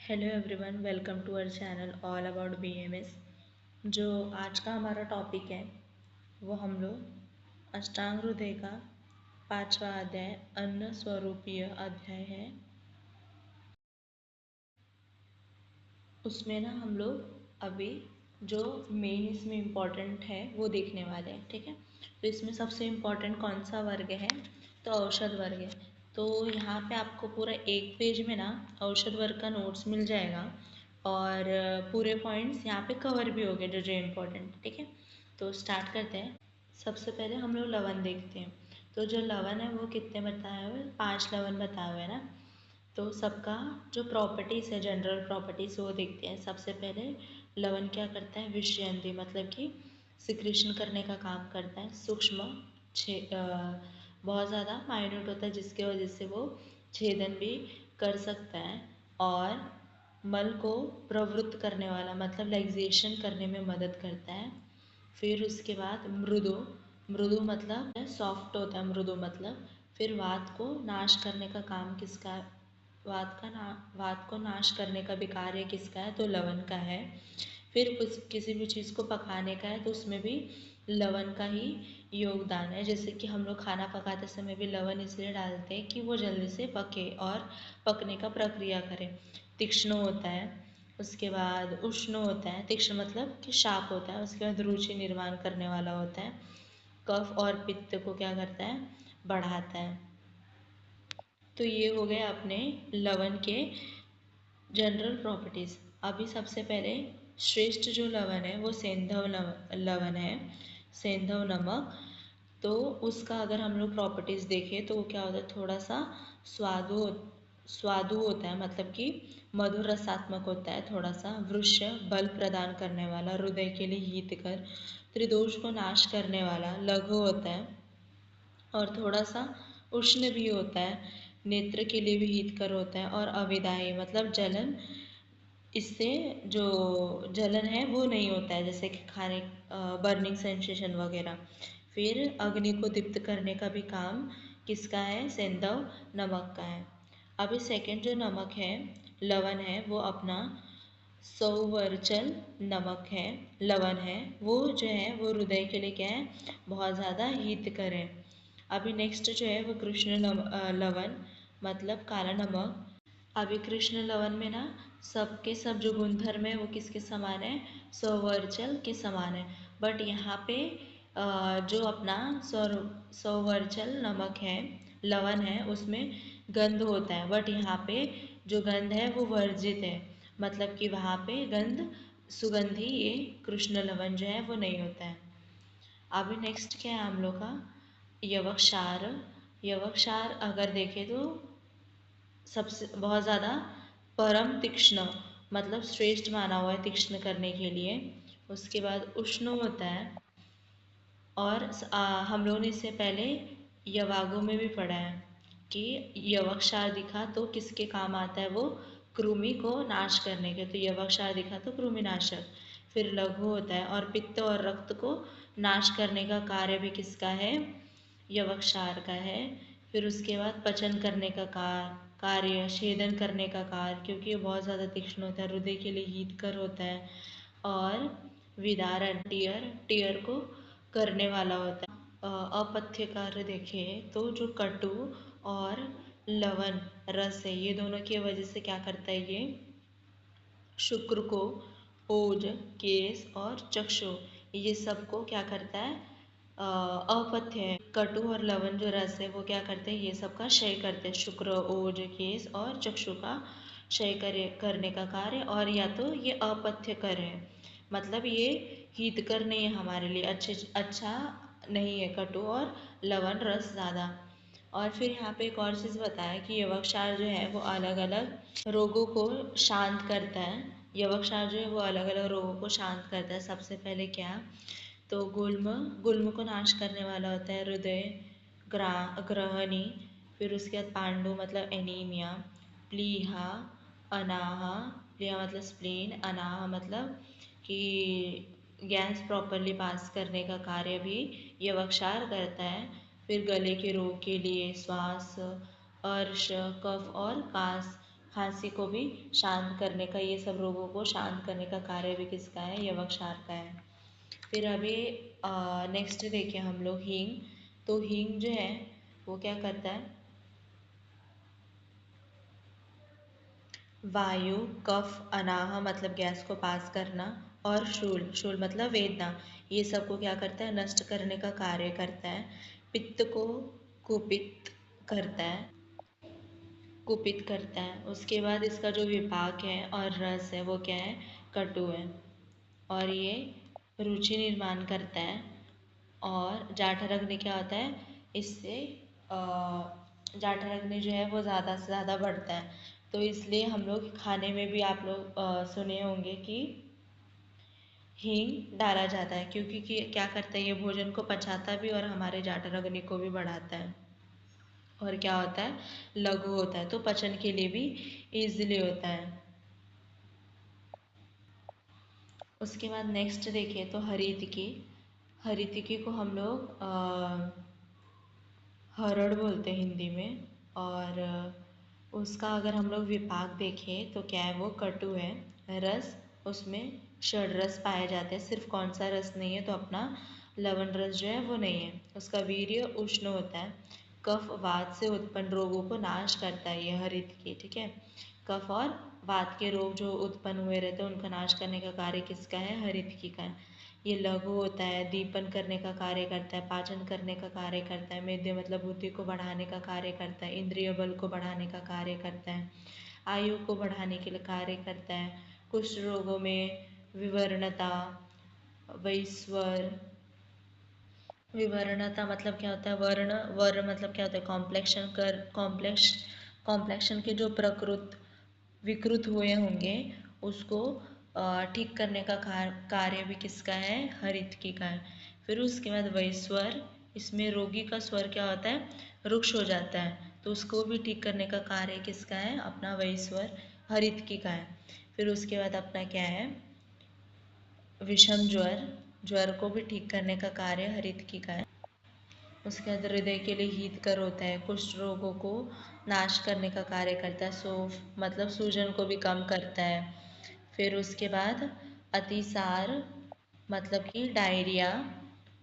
Hello everyone, welcome to our channel all about BMS. जो आज का हमारा टॉपिक है वो हम लोग अष्टांग हृदय का 5वां अध्याय अन्न स्वरूपीय अध्याय है। उसमें ना हम लोग अभी जो मेन इसमें इम्पोर्टेंट है वो देखने वाले हैं। ठीक है, तो इसमें सबसे इम्पोर्टेंट कौन सा वर्ग है? तो औषध वर्ग है। तो यहाँ पे आपको पूरा एक पेज में ना औषध वर्ग का नोट्स मिल जाएगा और पूरे पॉइंट्स यहाँ पे कवर भी हो गए जो जो इम्पोर्टेंट। ठीक है, तो स्टार्ट करते हैं। सबसे पहले हम लोग लवण देखते हैं। तो जो लवण है वो कितने बताए हुए? 5 लवण बताए हुए हैं ना। तो सबका जो प्रॉपर्टीज़ है, जनरल प्रॉपर्टीज़, वो देखते हैं। सबसे पहले लवण क्या करता है? विषयंती, मतलब कि सिक्रीशन करने का काम करता है। सूक्ष्म बहुत ज़्यादा माइन्यूट होता है जिसके वजह से वो छेदन भी कर सकता है। और मल को प्रवृत्त करने वाला, मतलब लैक्सेशन करने में मदद करता है। फिर उसके बाद मृदु, मृदु मतलब सॉफ्ट होता है, मृदु मतलब। फिर वात को नाश करने का काम किसका है? वात को नाश करने का भी कार्य किसका है? तो लवण का है। फिर कुछ किसी भी चीज़ को पकाने का है तो उसमें भी लवण का ही योगदान है। जैसे कि हम लोग खाना पकाते समय भी लवण इसलिए डालते हैं कि वो जल्दी से पके और पकने का प्रक्रिया करे। तीक्ष्ण होता है, उसके बाद उष्ण होता है। तीक्ष्ण मतलब कि शार्प होता है। उसके बाद रुचि निर्माण करने वाला होता है। कफ और पित्त को क्या करता है? बढ़ाता है। तो ये हो गए अपने लवण के जनरल प्रॉपर्टीज़। अभी सबसे पहले श्रेष्ठ जो लवण है वो सेंधव लवण है, सेंधव नमक। तो उसका अगर हम लोग प्रॉपर्टीज़ देखें तो वो क्या होता है? थोड़ा सा स्वादु स्वादु होता है, मतलब कि मधुर रसात्मक होता है। थोड़ा सा वृक्ष बल प्रदान करने वाला, हृदय के लिए हितकर, त्रिदोष को नाश करने वाला, लघु होता है और थोड़ा सा उष्ण भी होता है, नेत्र के लिए भी हितकर होता है। और अविदाही मतलब जलन, इससे जो जलन है वो नहीं होता है, जैसे कि खाने बर्निंग सेंसेशन वगैरह। फिर अग्नि को दीप्त करने का भी काम किसका है? सेंधव नमक का है। अभी सेकंड जो नमक है, लवण है, वो अपना सौवर्चल नमक है, लवण है। वो जो है वो हृदय के लिए क्या है? बहुत ज़्यादा हितकर है। अभी नेक्स्ट जो है वो लवण मतलब काला नमक। अभी कृष्ण लवण में ना सबके सब जो गुणधर्म है वो किसके समान है? सौवर्चल के समान है। बट यहाँ पे जो अपना सौवर्चल नमक है, लवण है, उसमें गंध होता है। बट यहाँ पे जो गंध है वो वर्जित है, मतलब कि वहाँ पे गंध सुगंधी ये कृष्ण लवण जो है वो नहीं होता है। अभी नेक्स्ट क्या है हम लोग का? यवक्षार। यवक्षार अगर देखें तो सबसे बहुत ज़्यादा परम तीक्ष्ण, मतलब श्रेष्ठ माना हुआ है तीक्ष्ण करने के लिए। उसके बाद उष्ण होता है। और हम लोगों ने इससे पहले यवागों में भी पढ़ा है कि यवक्षार दिखा तो किसके काम आता है? वो कृमि को नाश करने के। तो यवक्षार दिखा तो कृमिनाशक। फिर लघु होता है और पित्त और रक्त को नाश करने का कार्य भी किसका है? यवक्षार का है। फिर उसके बाद पचन करने का कार्य, छेदन करने का कार्य, क्योंकि ये बहुत ज़्यादा तीक्ष्ण होता है, हृदय के लिए हितकर होता है। और विदारण, टीयर, टीयर को करने वाला होता है। अपथ्य कार्य देखें तो जो कटु और लवण रस है, ये दोनों की वजह से क्या करता है? ये शुक्र को, ओज, केस और चक्षु, ये सबको क्या करता है? अपथ्य है। कटु और लवण जो रस है वो क्या करते हैं? ये सबका क्षय करते हैं। शुक्र, ओज, केस और चक्षु का क्षय करने का कार्य। और या तो ये अपथ्य कर है, मतलब ये हितकर नहीं है हमारे लिए, अच्छा नहीं है कटु और लवण रस ज़्यादा। और फिर यहाँ पे एक और चीज़ बताया कि यवक्षार जो है वो अलग अलग रोगों को शांत करता है। यवक्षार जो है वो अलग अलग रोगों को शांत करता है। सबसे पहले क्या? तो गुल्म, गुल्म को नाश करने वाला होता है हृदय ग्रहणी। फिर उसके बाद पांडु मतलब एनीमिया। प्लीहा, अनाहा, प्लीहा मतलब स्प्लीन, अनाहा मतलब कि गैस प्रॉपरली पास करने का कार्य भी यवक्षार करता है। फिर गले के रोग के लिए श्वास, अर्श, कफ और कास, खांसी को भी शांत करने का, ये सब रोगों को शांत करने का कार्य भी किसका है, यवक्षार का है। फिर अभी नेक्स्ट देखिए हम लोग हींग। तो हींग जो है वो क्या करता है, वायु, कफ, अनाह मतलब गैस को पास करना, और शूल, शूल मतलब वेदना, ये सब को क्या करता है, नष्ट करने का कार्य करता है। पित्त को कुपित करता है, कुपित करता है। उसके बाद इसका जो विपाक है और रस है वो क्या है, कटु है, और ये रुचि निर्माण करता है। और जाठर क्या होता है, इससे जाठर जो है वो ज़्यादा से ज़्यादा बढ़ता है। तो इसलिए हम लोग खाने में भी आप लोग सुने होंगे कि हींग डाला जाता है, क्योंकि क्या करता है, ये भोजन को पचाता भी और हमारे जाठर अग्नि को भी बढ़ाता है। और क्या होता है, लघु होता है, तो पचन के लिए भी इजीली होता है। उसके बाद नेक्स्ट देखिए तो हरितकी। हरितकी को हम लोग हरड़ बोलते हैं हिंदी में। और उसका अगर हम लोग विपाक देखें तो क्या है, वो कटु है। रस उसमें षड रस पाए जाते हैं, सिर्फ कौन सा रस नहीं है, तो अपना लवण रस जो है वो नहीं है। उसका वीर्य उष्ण होता है। कफ वात से उत्पन्न रोगों को नाश करता है ये हरितकी, ठीक है। कफ और वात के रोग जो उत्पन्न हुए रहते हैं उनका नाश करने का कार्य किसका है, हरितकी का है। ये लघु होता है, दीपन करने का कार्य करता है, पाचन करने का कार्य करता है, मेदे मतलब बुद्धि को बढ़ाने का कार्य करता है, इंद्रिय बल को बढ़ाने का कार्य करता है, आयु को बढ़ाने के लिए कार्य करता है। कुष्ठ रोगों में विवरणता, वैश्वर, विवरणता मतलब क्या होता है, वर्ण, वर्ण मतलब क्या होता है, कॉम्प्लेक्शन कर, कॉम्प्लेक्शन के जो प्रकृत विकृत हुए होंगे उसको ठीक करने का कार्य भी किसका है, हरितकी का है। फिर उसके बाद वैश्वर, इसमें रोगी का स्वर क्या होता है, रुक्ष हो जाता है, तो उसको भी ठीक करने का कार्य किसका है, अपना वैश्वर, हरितकी का है। फिर उसके बाद अपना क्या है, विषम ज्वर, ज्वर को भी ठीक करने का कार्य हरितकी का है। उसके बाद हृदय के लिए हितकर होता है, कुष्ठ रोगों को नाश करने का कार्य करता है, सोफ मतलब सूजन को भी कम करता है। फिर उसके बाद अतिसार मतलब कि डायरिया,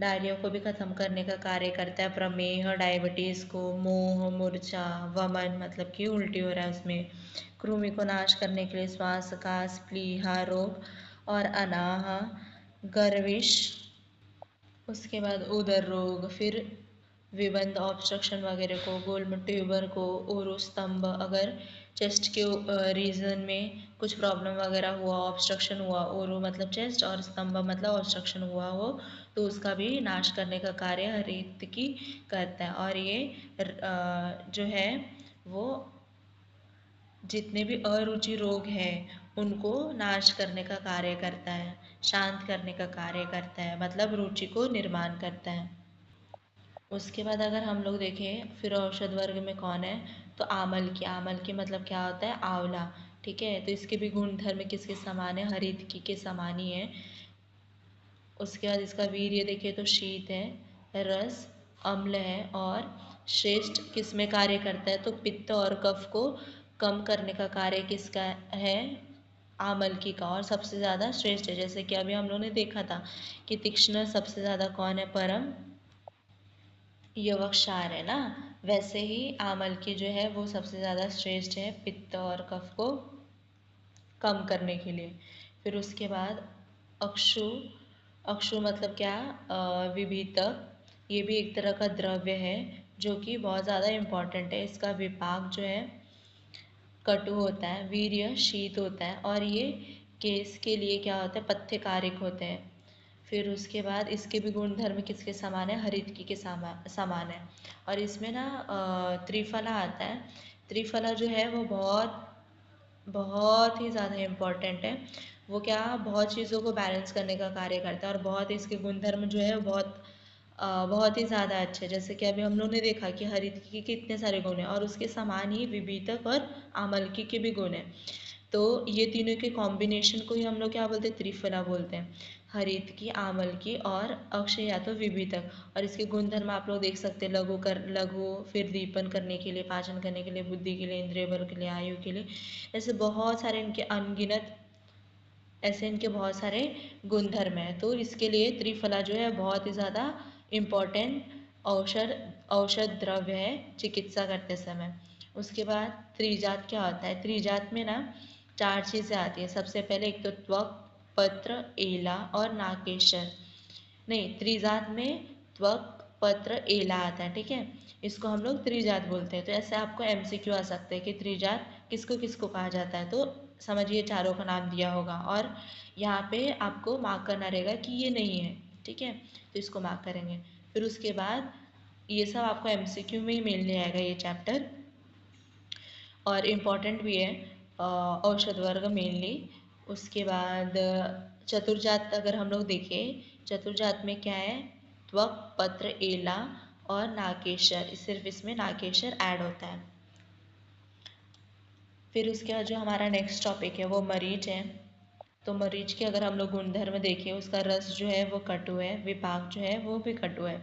डायरिया को भी खत्म करने का कार्य करता है। प्रमेह डायबिटीज़ को, मोह मूर्छा वमन मतलब कि उल्टी हो रहा है उसमें, कृमि को नाश करने के लिए श्वास का स्प्लीहा रोग और अनाह, गर्विश, उसके बाद उदर रोग, फिर विबंध ऑब्स्ट्रक्शन वगैरह को, गोल्ड ट्यूबर को, ओरो स्तंभ, अगर चेस्ट के रीजन में कुछ प्रॉब्लम वगैरह हुआ, ऑब्स्ट्रक्शन हुआ, ओरो मतलब चेस्ट और स्तंभ मतलब ऑब्स्ट्रक्शन हुआ हो, तो उसका भी नाश करने का कार्य हरितकी करता है। और ये जो है वो जितने भी अरुचि रोग हैं उनको नाश करने का कार्य करता है, शांत करने का कार्य करता है, मतलब रुचि को निर्माण करता है। उसके बाद अगर हम लोग देखें फिर औषध वर्ग में कौन है, तो आमल की, आमल की मतलब क्या होता है, आंवला, ठीक है। तो इसके भी गुण धर्म किसके समान है, हरितकी के समान ही है। उसके बाद इसका वीर्य देखें तो शीत है, रस अम्ल है, और श्रेष्ठ किस में कार्य करता है, तो पित्त और कफ को कम करने का कार्य किसका है, आमलकी का, और सबसे ज़्यादा श्रेष्ठ है। जैसे कि अभी हम लोगों ने देखा था कि तीक्ष्ण सबसे ज़्यादा कौन है, परम यवक्षार है ना, वैसे ही आमलकी जो है वो सबसे ज़्यादा श्रेष्ठ है पित्त और कफ को कम करने के लिए। फिर उसके बाद अक्षु, अक्षु मतलब क्या, विभीतक, ये भी एक तरह का द्रव्य है जो कि बहुत ज़्यादा इम्पॉर्टेंट है। इसका विपाक जो है कटु होता है, वीर्य शीत होता है, और ये केस के लिए क्या होता है, पथ्य कारक होते हैं। फिर उसके बाद इसके भी गुण धर्म किसके समान है, हरितकी के समान है। और इसमें ना त्रिफला आता है, त्रिफला जो है वो बहुत बहुत ही ज़्यादा इम्पोर्टेंट है। वो क्या, बहुत चीज़ों को बैलेंस करने का कार्य करता है, और बहुत इसके गुणधर्म जो है बहुत ही ज़्यादा अच्छे। जैसे कि अभी हम लोगों ने देखा कि हरितकी के कितने सारे गुण हैं, और उसके समान ही विभीतक और आमलकी के भी गुण हैं। तो ये तीनों के कॉम्बिनेशन को ही हम लोग क्या बोलते हैं, त्रिफला बोलते हैं। हरित की, आमल की और अक्षय या तो विभितक। और इसके गुणधर्म आप लोग देख सकते हैं, लघु, फिर दीपन करने के लिए, पाचन करने के लिए, बुद्धि के लिए, इंद्रिय बल के लिए, आयु के लिए, ऐसे बहुत सारे इनके अनगिनत, ऐसे इनके बहुत सारे गुणधर्म हैं। तो इसके लिए त्रिफला जो है बहुत ही ज़्यादा इम्पॉर्टेंट औषध औषध द्रव्य है चिकित्सा करते समय। उसके बाद त्रिजात क्या होता है, त्रिजात में ना 4 चीज़ें आती हैं। सबसे पहले एक तो त्वक, पत्र, एला और नाकेशर। नहीं, त्रिजात में त्वक, पत्र, एला आता है, ठीक है। इसको हम लोग त्रिजात बोलते हैं। तो ऐसे आपको एमसीक्यू आ सकते हैं कि त्रिजात किसको किसको कहा जाता है, तो समझिए चारों का नाम दिया होगा और यहाँ पे आपको मार्क करना रहेगा कि ये नहीं है, ठीक है, तो इसको मार्क करेंगे। फिर उसके बाद ये सब आपको एमसीक्यू में ही मिलने आएगा ये चैप्टर, और इम्पॉर्टेंट भी है औषध वर्ग मेनली। उसके बाद चतुर्जात अगर हम लोग देखें, चतुर्जात में क्या है, त्वक, पत्र, एला और नाकेशर, सिर्फ इसमें नाकेशर ऐड होता है। फिर उसके बाद जो हमारा नेक्स्ट टॉपिक है वो मरीच है। तो मरीच के अगर हम लोग गुणधर्म देखें, उसका रस जो है वो कटु है, विपाक जो है वो भी कटु है।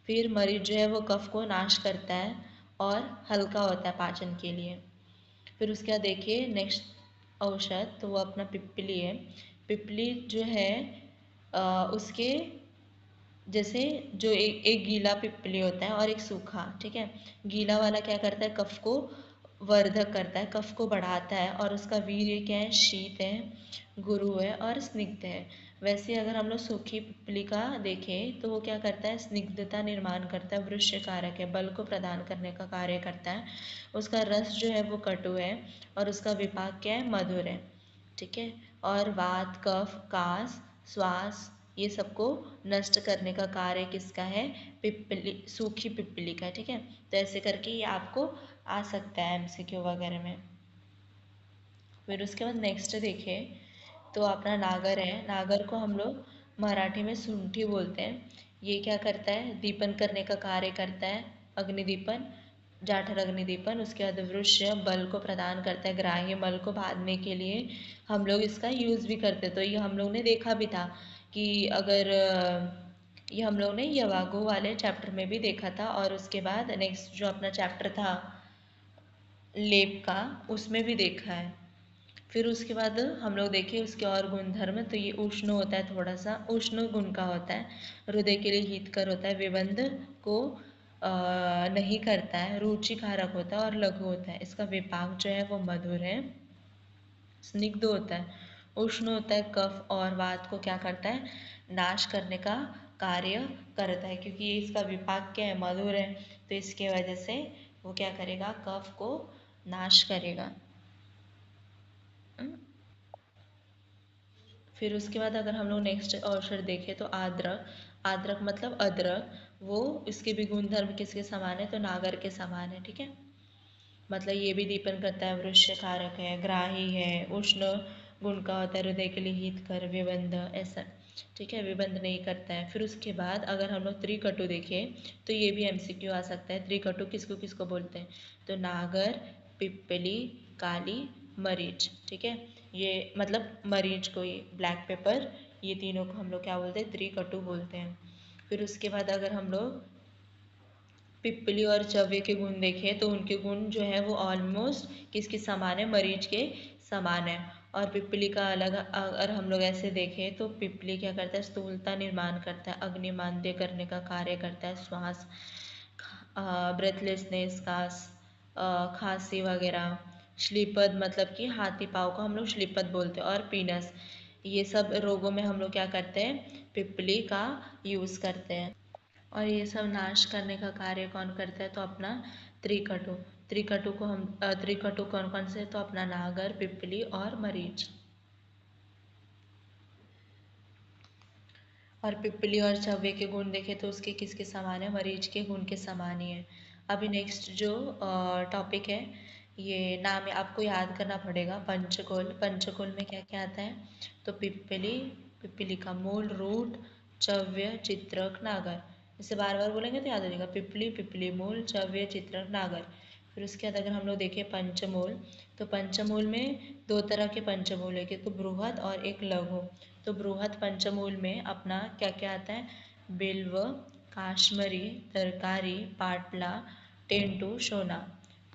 फिर मरीच जो है वो कफ को नाश करता है और हल्का होता है पाचन के लिए। फिर उसके बाद देखिए नेक्स्ट औषध, तो वो अपना पिप्पली है। पिप्पली जो है उसके जैसे जो एक गीला पिप्पली होता है और एक सूखा, ठीक है। गीला वाला क्या करता है, कफ को वर्धक करता है, कफ को बढ़ाता है, और उसका वीर्य क्या है, शीत है, गुरु है और स्निग्ध है। वैसे अगर हम लोग सूखी पिप्पली का देखें तो वो क्या करता है, स्निग्धता निर्माण करता है, वृश्य कारक है, बल को प्रदान करने का कार्य करता है। उसका रस जो है वो कटु है और उसका विपाक क्या है, मधुर है, ठीक है। और वात, कफ, कास, श्वास, ये सबको नष्ट करने का कार्य किसका है, पिप्पली, सूखी पिप्पली का, ठीक है। तो ऐसे करके ये आपको आ सकता है एमसीक्यू वगैरह में। फिर उसके बाद नेक्स्ट देखें तो अपना नागर है। नागर को हम लोग मराठी में सुंठी बोलते हैं। ये क्या करता है, दीपन करने का कार्य करता है, अग्निदीपन, जाठर अग्निदीपन। उसके बाद वृष्य बल को प्रदान करता है, ग्राह्य मल को बांधने के लिए हम लोग इसका यूज़ भी करते हैं। तो ये हम लोग ने देखा भी था कि अगर ये हम लोग ने यवागो वाले चैप्टर में भी देखा था, और उसके बाद नेक्स्ट जो अपना चैप्टर था लेप का, उसमें भी देखा है। फिर उसके बाद हम लोग देखें उसके और गुणधर्म, तो ये उष्ण होता है, थोड़ा सा उष्ण गुण का होता है, हृदय के लिए हितकर होता है, विबंध को नहीं करता है, रुचिकारक होता है और लघु होता है। इसका विपाक जो है वो मधुर है, स्निग्ध होता है, उष्ण होता है, कफ और वात को क्या करता है, नाश करने का कार्य करता है। क्योंकि ये इसका विपाक क्या है, मधुर है, तो इसके वजह से वो क्या करेगा, कफ को नाश करेगा। फिर उसके बाद अगर हम लोग नेक्स्ट औषध देखें तो आद्रक, आद्रक मतलब अदरक, वो इसके भी गुणधर्म किसके समान है, तो नागर के समान है, ठीक है। मतलब ये भी दीपन करता है, वृश्य कारक है, ग्राही है, उष्ण गुण का होता है, हृदय के लिए हितकर, विबंध ऐसा, ठीक है, विबंध नहीं करता है। फिर उसके बाद अगर हम लोग त्रिकटु देखें तो ये भी एमसीक्यू आ सकता है। त्रिकटु किसको किसको बोलते हैं, तो नागर, पिप्पली, काली, मरीच, ठीक है। ये मतलब मरीच को, ये ब्लैक पेपर, ये तीनों को हम लोग क्या बोलते हैं, त्रिकटु बोलते हैं। फिर उसके बाद अगर हम लोग पिप्पली और चव्य के गुण देखें तो उनके गुण जो है वो ऑलमोस्ट किसके समान है, मरीच के समान है। और पिप्पली का अलग अगर हम लोग ऐसे देखें तो पिप्पली क्या करता है, स्थूलता निर्माण करता है, अग्निमांद्य करने का कार्य करता है, श्वास, ब्रेथलेसनेस, खांसी वगैरह, श्लीपद मतलब कि हाथी पाँव को हम लोग श्लीपद बोलते हैं, और पीनस, ये सब रोगों में हम लोग क्या करते हैं, पिप्पली का यूज़ करते हैं। और ये सब नाश करने का कार्य कौन करता है, तो अपना त्रिकटु। त्रिकटु को हम त्रिकटु कौन कौन से, तो अपना नागर, पिप्पली और मरीच। और पिप्पली और चव्य के गुण देखें तो उसके किसके समान है, मरीच के गुण के समान ही है। अभी नेक्स्ट जो टॉपिक है, ये नाम आपको याद करना पड़ेगा, पंचकोल। पंचकोल में क्या क्या आता है, तो पिप्पली, पिप्पली का मूल, रूट, चव्य, चित्रक, नागर। इसे बार बार बोलेंगे तो याद हो जाएगा, पिप्पली, पिप्पली मूल, चव्य, चित्रक, नागर। फिर उसके बाद अगर हम लोग देखें पंचमूल, तो पंचमूल में दो तरह के पंचमूल है, एक तो बृहद और एक लघु। तो बृहद पंचमूल में अपना क्या क्या आता है, बिल्व, काश्मीरी, तरकारी, पाटला, टेंटू, शोना।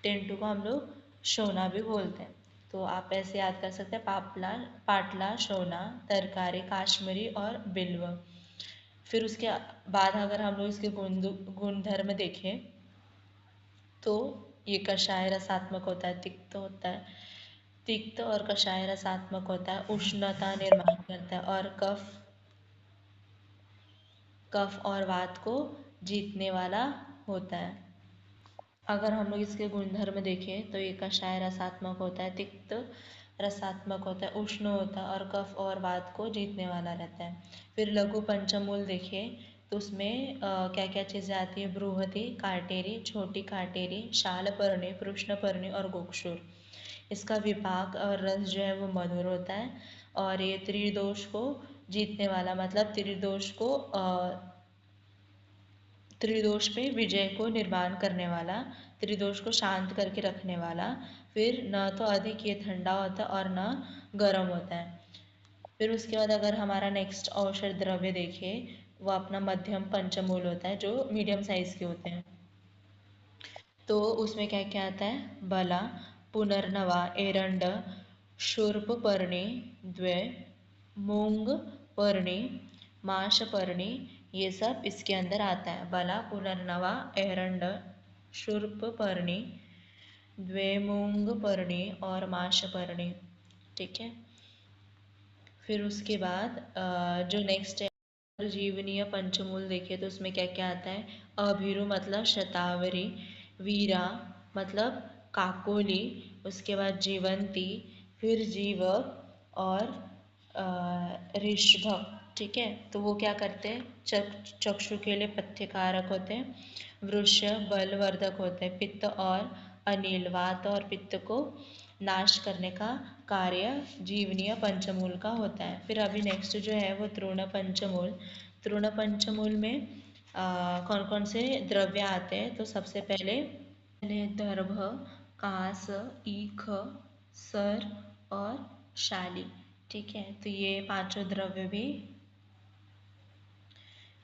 टेंटू को हम लोग शोना भी बोलते हैं। तो आप ऐसे याद कर सकते हैं, पापला, पाटला, शोना, तरकारी, काश्मीरी और बिल्व। फिर उसके बाद अगर हम लोग इसके गुणधर्म देखें, तो ये कषाय रसात्मक होता है, तिक्त होता है, तिक्त और कषाय रसात्मक होता है, उष्णता निर्माण करता है और कफ और वात को जीतने वाला होता है। अगर हम लोग इसके गुणधर्म देखें, तो ये कषाय रसात्मक होता है, तिक्त रसात्मक होता है, उष्ण होता है और कफ और वात को जीतने वाला रहता है। फिर लघु पंचमूल देखें, तो उसमें क्या क्या चीज़ें आती है, बृहति, काटेरी, छोटी काटेरी, शालपर्णी, कृष्णपर्णी और गोक्षुर। इसका विपाक और रस जो है वो मधुर होता है और ये त्रिदोष को जीतने वाला, मतलब त्रिदोष पे विजय को निर्माण करने वाला, त्रिदोष को शांत करके रखने वाला। फिर न तो अधिक ये ठंडा होता है और न गर्म होता है। फिर उसके बाद अगर हमारा नेक्स्ट औषध द्रव्य देखें, वो अपना मध्यम पंचमूल होता है, जो मीडियम साइज के होते हैं। तो उसमें क्या क्या आता है, बला, पुनर्नवा, एरंड, शूर्पपर्णी, द्वे, मूंग पर्णी, माशपर्णी, ये सब इसके अंदर आता है। बला, पुनर्नवा, एरंड, शूर्पपर्णी, द्वेमूंगपर्णी और माशपर्णी। ठीक है। फिर उसके बाद जो नेक्स्ट है जीवनीय पंचमूल देखे, तो उसमें क्या क्या आता है, अभिरु मतलब शतावरी, वीरा मतलब काकोली, उसके बाद जीवंती, फिर जीवक और ऋषभ। ठीक है। तो वो क्या करते हैं, चक्षु के लिए पथ्यकारक होते हैं, वृष बलवर्धक होते हैं, पित्त और अनिल, वात और पित्त को नाश करने का कार्य जीवनीय पंचमूल का होता है। फिर अभी नेक्स्ट जो है वो तृण पंचमूल। तृण पंचमूल में कौन कौन से द्रव्य आते हैं, तो सबसे पहले दर्भ, कांस, ईख, सर और शाली। ठीक है। तो ये पांचों द्रव्य भी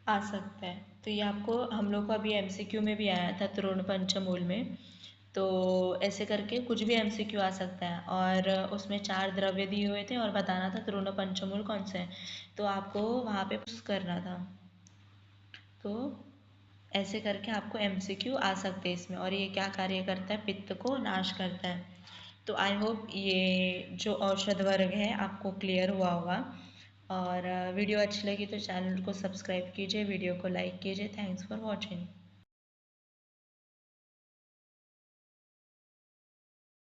आ सकता है। तो ये आपको हम लोग को अभी एमसीक्यू में भी आया था तृण पंचमूल में। तो ऐसे करके कुछ भी एमसीक्यू आ सकता है, और उसमें 4 द्रव्य दिए हुए थे और बताना था तृण पंचमूल कौन से हैं, तो आपको वहाँ पे पुश करना था। तो ऐसे करके आपको एमसीक्यू आ सकते हैं इसमें। और ये क्या कार्य करता है, पित्त को नाश करता है। तो आई होप ये जो औषध वर्ग है आपको क्लियर हुआ होगा। और वीडियो अच्छी लगी तो चैनल को सब्सक्राइब कीजिए, वीडियो को लाइक कीजिए। Thanks for watching.